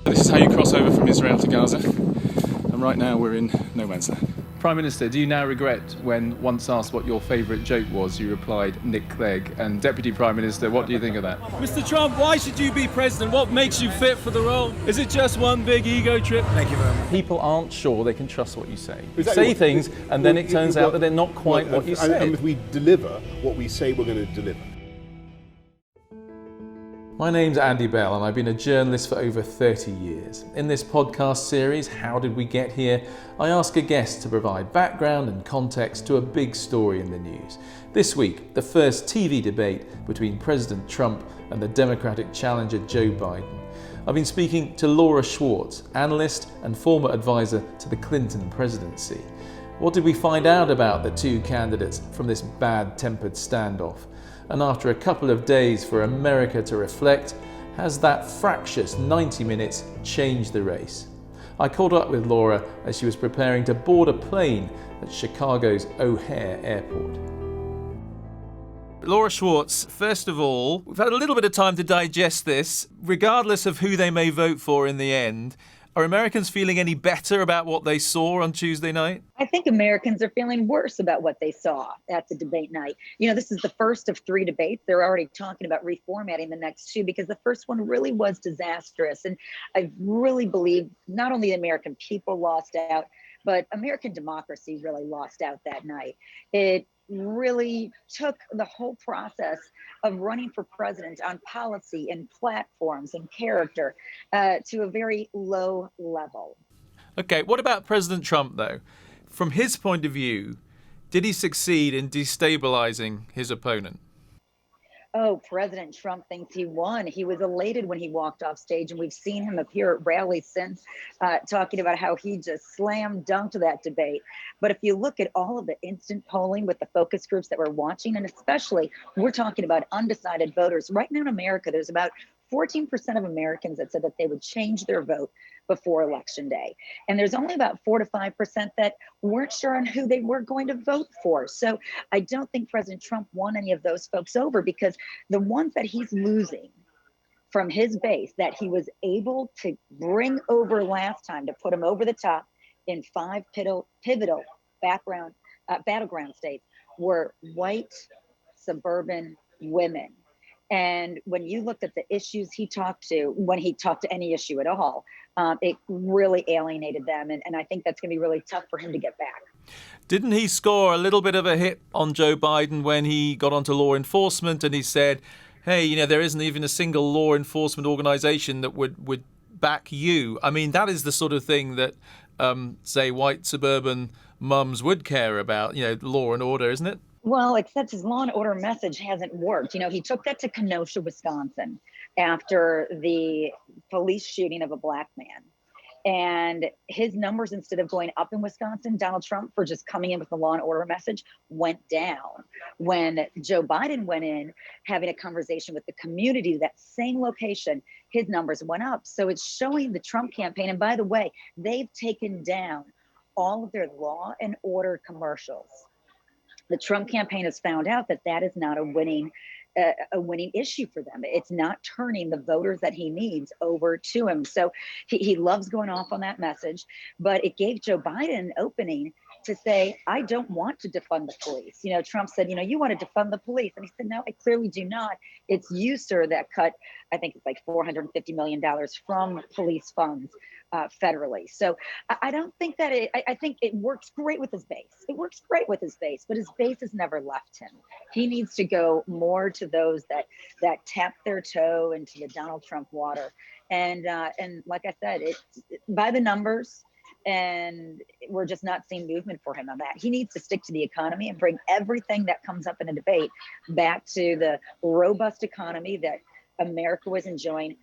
This is how you cross over from Israel to Gaza, and right now we're in no man's land. Prime Minister, do you now regret when once asked what your favourite joke was, you replied, Nick Clegg? And Deputy Prime Minister, what do you think of that? Mr. Trump, why should you be president? What makes you fit for the role? Is it just one big ego trip? Thank you very much. People aren't sure they can trust what you say. You say things and then it turns out that they're not quite what you said. And if we deliver what we say we're going to deliver. My name's Andy Bell and I've been a journalist for over 30 years. In this podcast series, How Did We Get Here?, I ask a guest to provide background and context to a big story in the news. This week, the first TV debate between President Trump and the Democratic challenger Joe Biden. I've been speaking to Laura Schwartz, analyst and former advisor to the Clinton presidency. What did we find out about the two candidates from this bad-tempered standoff? And after a couple of days for America to reflect, has that fractious 90 minutes changed the race? I caught up with Laura as she was preparing to board a plane at Chicago's O'Hare Airport. Laura Schwartz, first of all, we've had a little bit of time to digest this. Regardless of who they may vote for in the end, are Americans feeling any better about what they saw on Tuesday night? I think Americans are feeling worse about what they saw at the debate night. You know, this is the first of three debates. They're already talking about reformatting the next two because the first one really was disastrous. And I really believe not only the American people lost out, but American democracy really lost out that night. It really took the whole process of running for president on policy and platforms and character to a very low level. Okay, what about President Trump, though? From his point of view, did he succeed in destabilizing his opponent? Oh, President Trump thinks he won. He was elated when he walked off stage, and we've seen him appear at rallies since talking about how he just slam dunked that debate. But if you look at all of the instant polling with the focus groups that we're watching, and especially we're talking about undecided voters, right now in America, there's about 14% of Americans that said that they would change their vote before Election Day. And there's only about 4 to 5% that weren't sure on who they were going to vote for. So I don't think President Trump won any of those folks over, because the ones that he's losing from his base that he was able to bring over last time to put him over the top in 5 pivotal battleground states were white suburban women. And when you looked at the issues he talked to, when he talked to any issue at all, it really alienated them. And I think that's going to be really tough for him to get back. Didn't he score a little bit of a hit on Joe Biden when he got onto law enforcement and he said, hey, you know, there isn't even a single law enforcement organization that would back you? I mean, that is the sort of thing that, say, white suburban mums would care about, you know, law and order, isn't it? Well, except his law and order message hasn't worked. You know, he took that to Kenosha, Wisconsin, after the police shooting of a black man. And his numbers, instead of going up in Wisconsin, Donald Trump, for just coming in with the law and order message, went down. When Joe Biden went in, having a conversation with the community, that same location, his numbers went up. So it's showing the Trump campaign. And by the way, they've taken down all of their law and order commercials. The Trump campaign has found out that that is not a winning issue for them. It's not turning the voters that he needs over to him. So he loves going off on that message, but it gave Joe Biden an opening to say, I don't want to defund the police. You know, Trump said, you know, you want to defund the police. And he said, no, I clearly do not. It's you, sir, that cut, I think it's like $450 million from police funds federally. So I don't think that I think it works great with his base. It works great with his base, but his base has never left him. He needs to go more to those that tap their toe into the Donald Trump water. And like I said, it's by the numbers, and we're just not seeing movement for him on that. He needs to stick to the economy and bring everything that comes up in a debate back to the robust economy that America was enjoying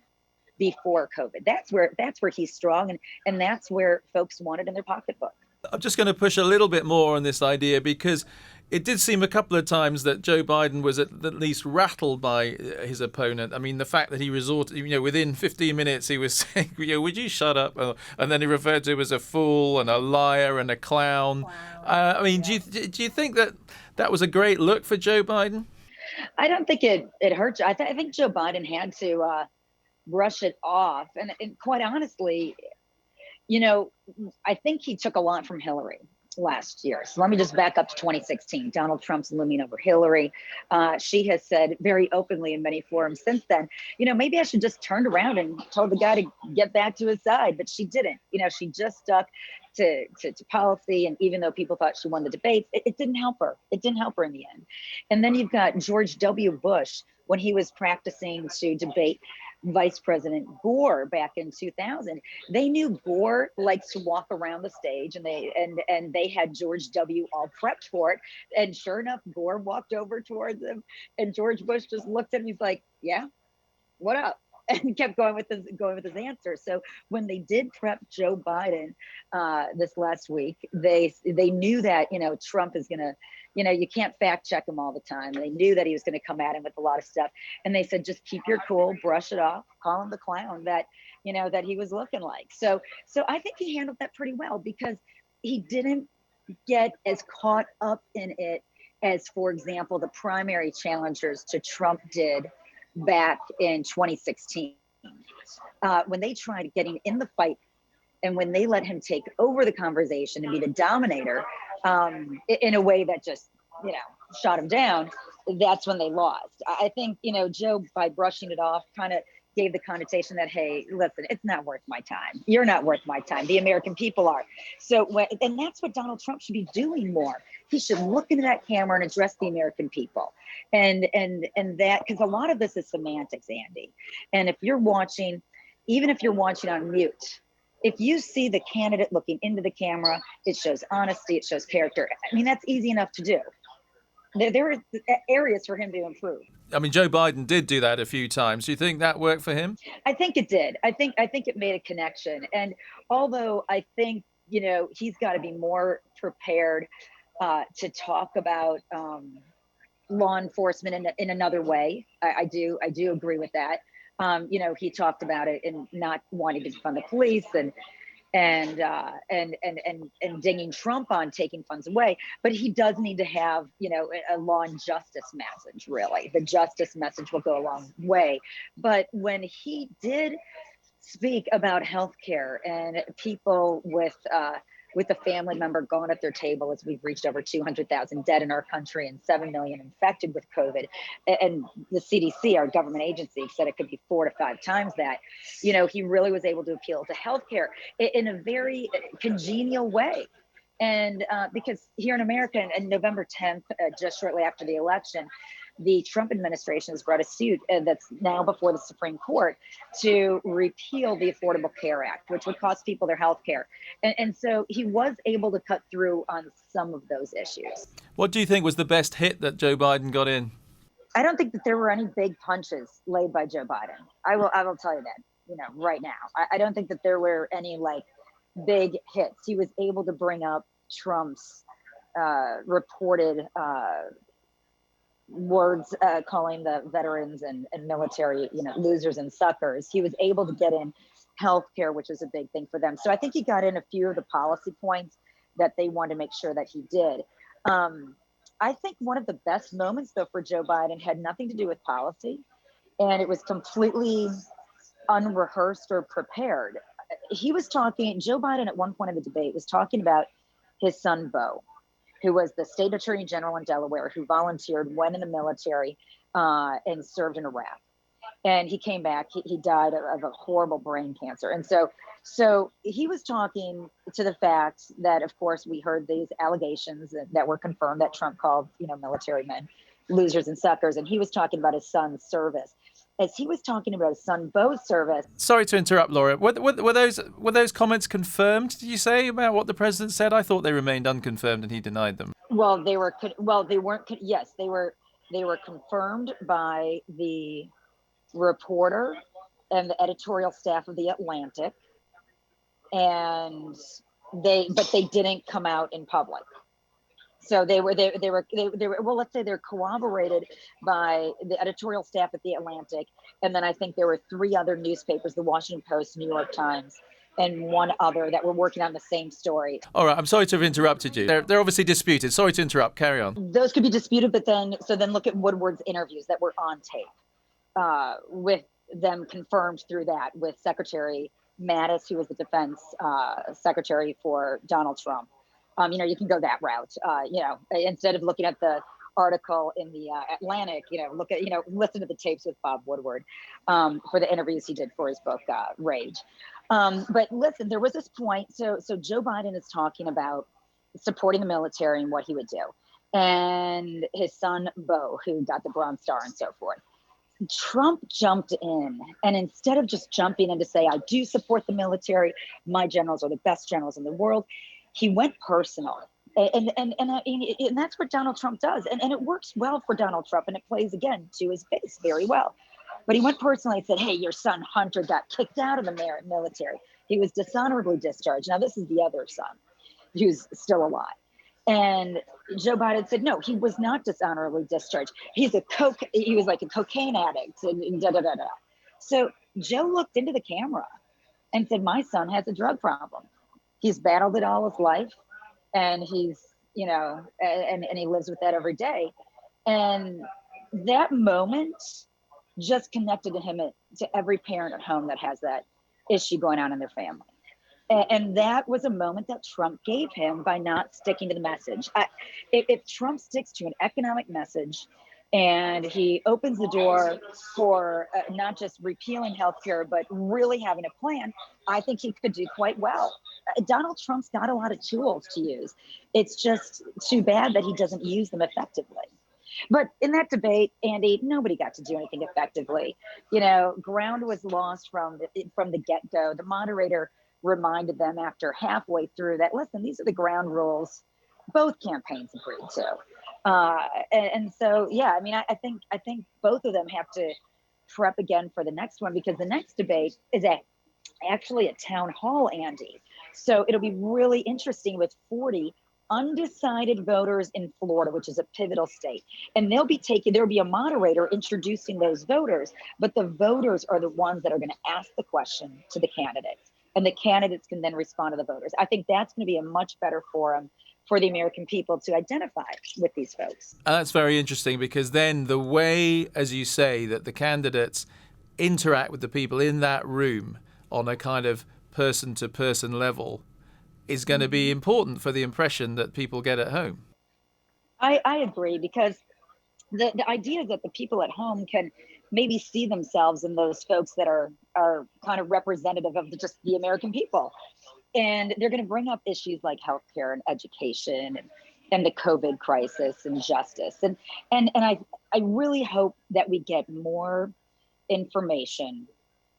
before COVID. That's where he's strong, and that's where folks want it in their pocketbook. I'm just going to push a little bit more on this idea, because it did seem a couple of times that Joe Biden was at least rattled by his opponent. I mean, the fact that he resorted, you know, within 15 minutes he was saying, you know, would you shut up? And then he referred to him as a fool and a liar and a clown. Wow. I mean, do you think that was a great look for Joe Biden? I don't think it hurt. I think Joe Biden had to brush it off. And quite honestly, I think he took a lot from Hillary last year. So let me just back up to 2016. Donald Trump's looming over Hillary. She has said very openly in many forums since then, maybe I should just turn around and told the guy to get back to his side, but she didn't. She just stuck to policy. And even though people thought she won the debates, it didn't help her. It didn't help her in the end. And then you've got George W. Bush when he was practicing to debate Vice President Gore back in 2000. They knew Gore likes to walk around the stage, and they had George W. all prepped for it. And sure enough, Gore walked over towards him, and George Bush just looked at him. He's like, "Yeah, what up?" And kept going with his answer. So when they did prep Joe Biden this last week, they knew that Trump is gonna, you can't fact check him all the time. They knew that he was going to come at him with a lot of stuff, and they said just keep your cool, brush it off, call him the clown that that he was looking like. So I think he handled that pretty well because he didn't get as caught up in it as, for example, the primary challengers to Trump did back in 2016 when they tried getting in the fight and when they let him take over the conversation and be the dominator in a way that just shot him down. That's when they lost. I think Joe, by brushing it off, kind of gave the connotation that, hey, listen, it's not worth my time. You're not worth my time. The American people are. And that's what Donald Trump should be doing more. He should look into that camera and address the American people. And that, because a lot of this is semantics, Andy. And if you're watching, even if you're watching on mute, if you see the candidate looking into the camera, it shows honesty, it shows character. I mean, that's easy enough to do. There are areas for him to improve. I mean, Joe Biden did do that a few times. Do you think that worked for him? I think it did. I think it made a connection. And although I think, he's got to be more prepared to talk about law enforcement in another way. I do agree with that. He talked about it in not wanting to defund the police and dinging Trump on taking funds away, but he does need to have, a law and justice message. Really, the justice message will go a long way. But when he did speak about healthcare and people with a family member gone at their table, as we've reached over 200,000 dead in our country and 7 million infected with COVID. And the CDC, our government agency, said it could be 4 to 5 times that. He really was able to appeal to healthcare in a very congenial way. And because here in America, on November 10th, just shortly after the election, the Trump administration has brought a suit that's now before the Supreme Court to repeal the Affordable Care Act, which would cost people their health care. And so he was able to cut through on some of those issues. What do you think was the best hit that Joe Biden got in? I don't think that there were any big punches laid by Joe Biden. I will tell you that, right now. I don't think that there were any big hits. He was able to bring up Trump's reported words calling the veterans and military, losers and suckers. He was able to get in healthcare, which is a big thing for them. So I think he got in a few of the policy points that they wanted to make sure that he did. I think one of the best moments, though, for Joe Biden had nothing to do with policy, and it was completely unrehearsed or prepared. Joe Biden at one point in the debate was talking about his son, Beau, who was the state attorney general in Delaware, who volunteered, went in the military, and served in Iraq. And he came back. He died of a horrible brain cancer. And so he was talking to the fact that, of course, we heard these allegations that were confirmed that Trump called, military men losers and suckers. And he was talking about his son's service. As he was talking about his son Beau's service. Sorry to interrupt, Laura. Were those comments confirmed, did you say, about what the president said? I thought they remained unconfirmed and he denied them. Well, they weren't. Yes, they were confirmed by the reporter and the editorial staff of The Atlantic. And they didn't come out in public. So they were well, let's say they're corroborated by the editorial staff at The Atlantic. And then I think there were 3 other newspapers, the Washington Post, New York Times, and one other that were working on the same story. All right, I'm sorry to have interrupted you. They're obviously disputed. Sorry to interrupt. Carry on. Those could be disputed, but then look at Woodward's interviews that were on tape with them confirmed through that with Secretary Mattis, who was the defense secretary for Donald Trump. You can go that route. Instead of looking at the article in the Atlantic, listen to the tapes with Bob Woodward for the interviews he did for his book, Rage. But listen, there was this point. So Joe Biden is talking about supporting the military and what he would do. And his son, Beau, who got the Bronze Star and so forth. Trump jumped in, and instead of just jumping in to say, I do support the military, my generals are the best generals in the world, he went personal. And that's what Donald Trump does. And it works well for Donald Trump, and it plays, again, to his base very well. But he went personally and said, hey, your son Hunter got kicked out of the military. He was dishonorably discharged. Now, this is the other son who's still alive. And Joe Biden said, no, he was not dishonorably discharged. He was like a cocaine addict and da, da, da, da. So Joe looked into the camera and said, my son has a drug problem. He's battled it all his life. And he's, and he lives with that every day. And that moment just connected to him, to every parent at home that has that issue going on in their family. And that was a moment that Trump gave him by not sticking to the message. If Trump sticks to an economic message and he opens the door for not just repealing healthcare, but really having a plan, I think he could do quite well. Donald Trump's got a lot of tools to use. It's just too bad that he doesn't use them effectively. But in that debate, Andy, nobody got to do anything effectively. Ground was lost from the get-go. The moderator reminded them after halfway through that, listen, these are the ground rules both campaigns agreed to. And so, yeah, I think both of them have to prep again for the next one, because the next debate is actually a town hall, Andy. So it'll be really interesting with 40 undecided voters in Florida, which is a pivotal state. And there'll be a moderator introducing those voters, but the voters are the ones that are going to ask the question to the candidates. And the candidates can then respond to the voters. I think that's going to be a much better forum for the American people to identify with these folks. And that's very interesting, because then the way, as you say, that the candidates interact with the people in that room on a kind of person-to-person level is going to be important for the impression that people get at home. I agree, because the idea is that the people at home can maybe see themselves in those folks that are kind of representative of just the American people. And they're going to bring up issues like healthcare and education and the COVID crisis and justice. And I really hope that we get more information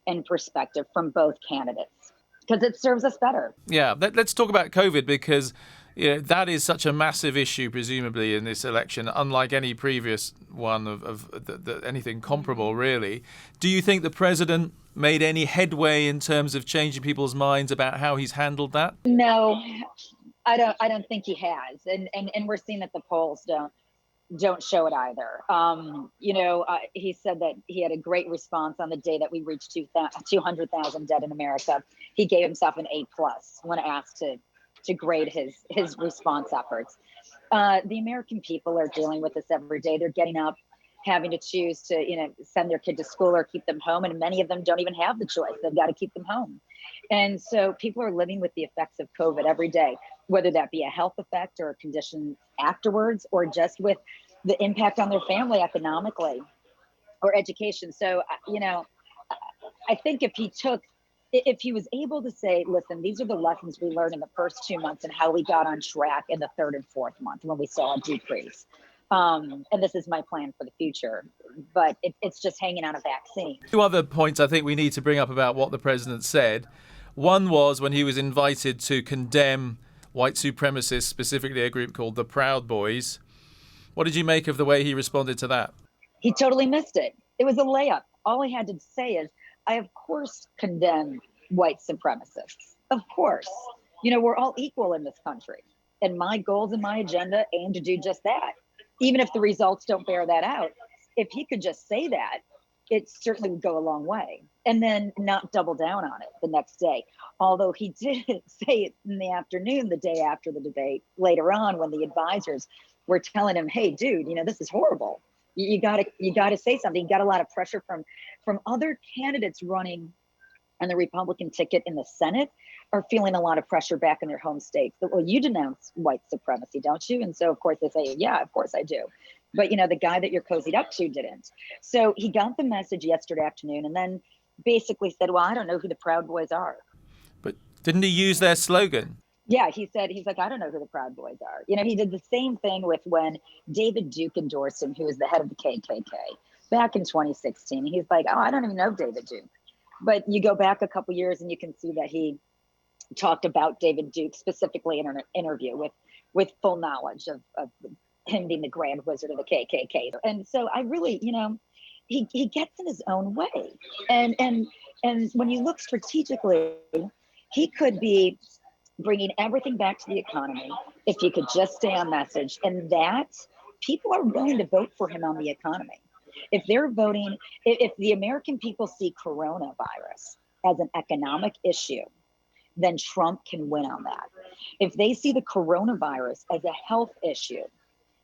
and perspective from both candidates, because it serves us better. Yeah, let's talk about COVID, because that is such a massive issue, presumably, in this election, unlike any previous one of anything comparable, really. Do you think the president made any headway in terms of changing people's minds about how he's handled that? No, I don't think he has, and we're seeing that the polls don't show it either. He said that he had a great response on the day that we reached 200,000 dead in America. He gave himself an A+ when asked to grade his response efforts. The American people are dealing with this every day. They're getting up, having to choose to send their kid to school or keep them home, and many of them don't even have the choice. They've got to keep them home. And so people are living with the effects of COVID every day, whether that be a health effect or a condition afterwards, or just with the impact on their family economically or education. So, I think if he was able to say, listen, these are the lessons we learned in the first 2 months and how we got on track in the third and fourth month when we saw a decrease. And this is my plan for the future, but it's just hanging on a vaccine. Two other points I think we need to bring up about what the president said. One was when he was invited to condemn white supremacists, specifically a group called the Proud Boys. What did you make of the way he responded to that? He totally missed it. It was a layup. All he had to say is, I, of course, condemn white supremacists. Of course. We're all equal in this country. And my goals and my agenda aim to do just that, even if the results don't bear that out. If he could just say that, it certainly would go a long way. And then not double down on it the next day. Although he did say it in the afternoon, the day after the debate, later on, when the advisors were telling him, hey, dude, this is horrible. You gotta say something. You got a lot of pressure from other candidates running on the Republican ticket in the Senate are feeling a lot of pressure back in their home states. Well, you denounce white supremacy, don't you? And so of course they say, yeah, of course I do. But the guy that you're cozied up to didn't. So he got the message yesterday afternoon and then basically said, well, I don't know who the Proud Boys are. But didn't he use their slogan? Yeah, he's like, I don't know who the Proud Boys are. He did the same thing with when David Duke endorsed him, who was the head of the KKK back in 2016. He's like, oh, I don't even know David Duke. But you go back a couple years and you can see that he talked about David Duke specifically in an interview with full knowledge of him being the grand wizard of the KKK. And so I really, he gets in his own way. And when you look strategically, he could be bringing everything back to the economy if he could just stay on message. And that people are willing to vote for him on the economy. If they're voting, if the American people see coronavirus as an economic issue, then Trump can win on that. If they see the coronavirus as a health issue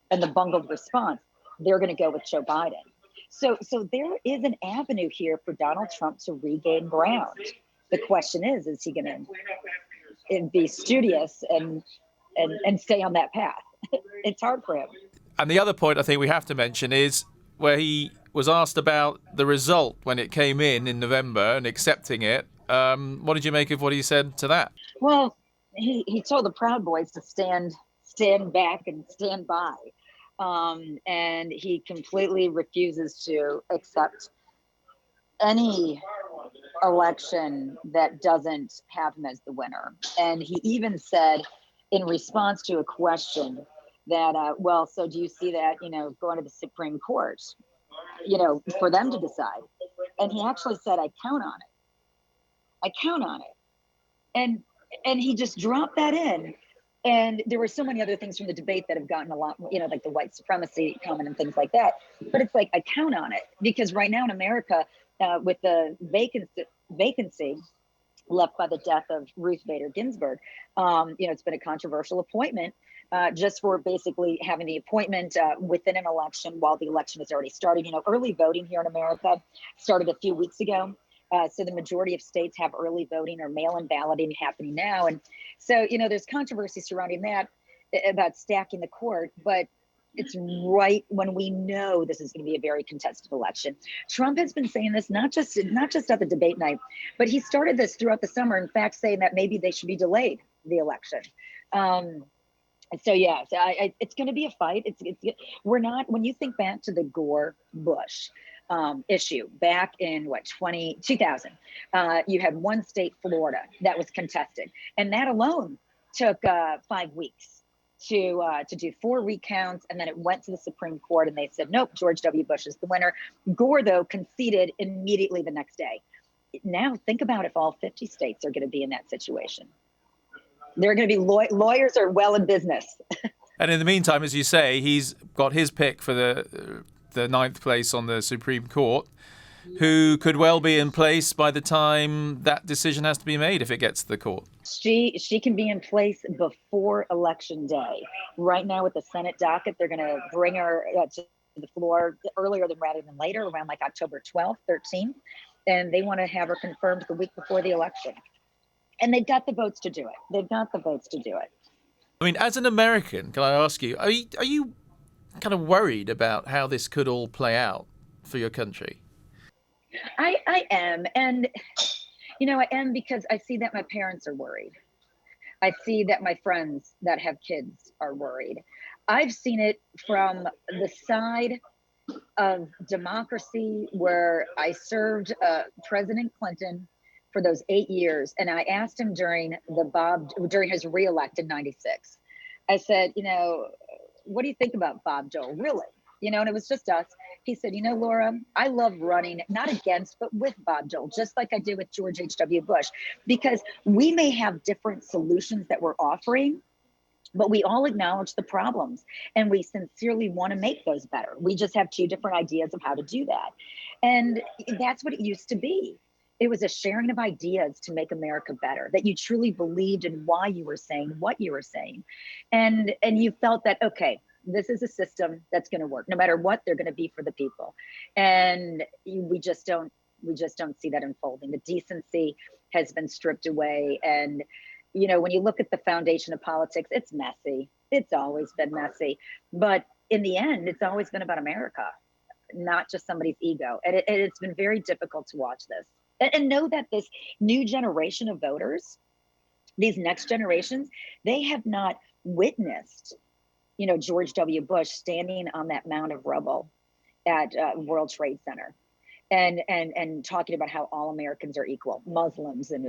and the bungled response, they're going to go with Joe Biden. So there is an avenue here for Donald Trump to regain ground. The question is he going to be studious and stay on that path? It's hard for him. And the other point I think we have to mention is where he was asked about the result when it came in November and accepting it. What did you make of what he said to that? Well, he told the Proud Boys to stand back and stand by. And he completely refuses to accept any election that doesn't have him as the winner. And he even said in response to a question that, well, so do you see that, going to the Supreme Court, for them to decide? And he actually said, I count on it. And he just dropped that in. And there were so many other things from the debate that have gotten a lot, like the white supremacy comment and things like that. But it's like, I count on it because right now in America, with the vacancy left by the death of Ruth Bader Ginsburg, it's been a controversial appointment just for basically having the appointment within an election while the election has already started. Early voting here in America started a few weeks ago. So the majority of states have early voting or mail-in balloting happening now. And so, there's controversy surrounding that about stacking the court, but it's right when we know this is going to be a very contested election. Trump has been saying this, not just at the debate night, but he started this throughout the summer, in fact, saying that maybe they should be delayed, the election. So yeah, it's going to be a fight. When you think back to the Gore-Bush issue back in 2000, you had one state, Florida, that was contested, and that alone took 5 weeks to do 4 recounts, and then it went to the Supreme Court, and they said nope, George W. Bush is the winner. Gore though conceded immediately the next day. Now think about if all 50 states are going to be in that situation. They're going to be lawyers are well in business. And in the meantime, as you say, he's got his pick for the ninth place on the Supreme Court, who could well be in place by the time that decision has to be made if it gets to the court. She can be in place before Election Day. Right now with the Senate docket, they're going to bring her to the floor earlier rather than later, around like October 12th, 13th. And they want to have her confirmed the week before the election. And they've got the votes to do it. I mean, as an American, can I ask you, are you kind of worried about how this could all play out for your country? I am. And, I am because I see that my parents are worried. I see that my friends that have kids are worried. I've seen it from the side of democracy where I served President Clinton for those 8 years. And I asked him during his reelect in 96, I said, what do you think about Bob Dole? Really? And it was just us. He said, Laura, I love running, not against, but with Bob Dole, just like I did with George H.W. Bush, because we may have different solutions that we're offering, but we all acknowledge the problems and we sincerely want to make those better. We just have two different ideas of how to do that. And that's what it used to be. It was a sharing of ideas to make America better, that you truly believed in why you were saying what you were saying. And you felt that, okay, This is a system that's going to work. No matter what, they're going to be for the people. And we just don't see that unfolding. The decency has been stripped away. And, when you look at the foundation of politics, it's messy. It's always been messy. But in the end, it's always been about America, not just somebody's ego. And it's been very difficult to watch this. And know that this new generation of voters, these next generations, they have not witnessed, George W. Bush standing on that mound of rubble at World Trade Center and talking about how all Americans are equal, Muslims and,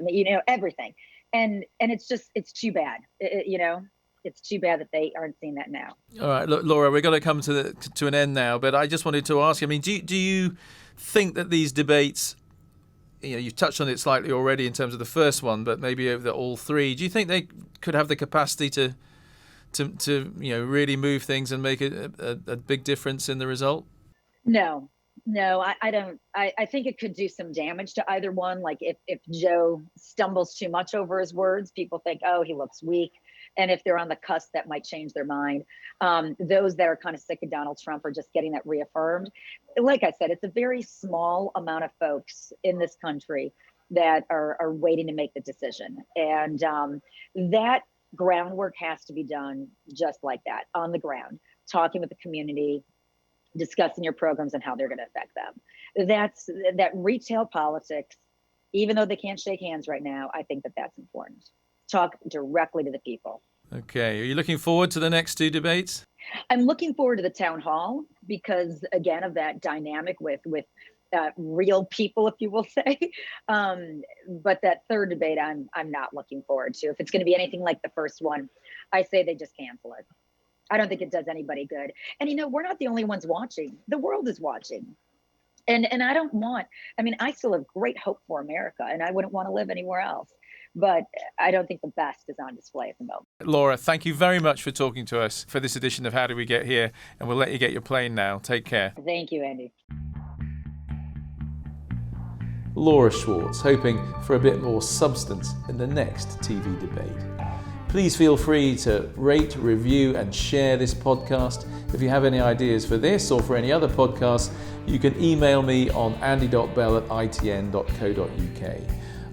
everything. And it's too bad, It's too bad that they aren't seeing that now. All right, look, Laura, we're going to come to an end now, but I just wanted to ask you, do you think that these debates, you've touched on it slightly already in terms of the first one, but maybe over all three, do you think they could have the capacity to really move things and make a big difference in the result? No, I don't. I think it could do some damage to either one. Like if Joe stumbles too much over his words, people think, oh, he looks weak. And if they're on the cusp, that might change their mind. Those that are kind of sick of Donald Trump are just getting that reaffirmed. Like I said, it's a very small amount of folks in this country that are waiting to make the decision. And that groundwork has to be done just like that, on the ground, talking with the community, discussing your programs and how they're going to affect them. That retail politics, even though they can't shake hands right now, I think that's important. Talk directly to the people. Okay. Are you looking forward to the next two debates? I'm looking forward to the town hall because, again, of that dynamic with real people, if you will say. But that third debate, I'm not looking forward to. If it's going to be anything like the first one, I say they just cancel it. I don't think it does anybody good. And, we're not the only ones watching. The world is watching. And I still have great hope for America, and I wouldn't want to live anywhere else. But I don't think the best is on display at the moment. Laura, thank you very much for talking to us for this edition of How Did We Get Here? And we'll let you get your plane now. Take care. Thank you, Andy. Laura Schwartz, hoping for a bit more substance in the next TV debate. Please feel free to rate, review and share this podcast. If you have any ideas for this or for any other podcasts, you can email me on andy.bell@itn.co.uk.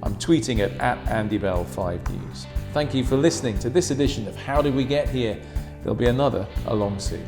I'm tweeting at @AndyBell5News. Thank you for listening to this edition of How Did We Get Here? There'll be another along soon.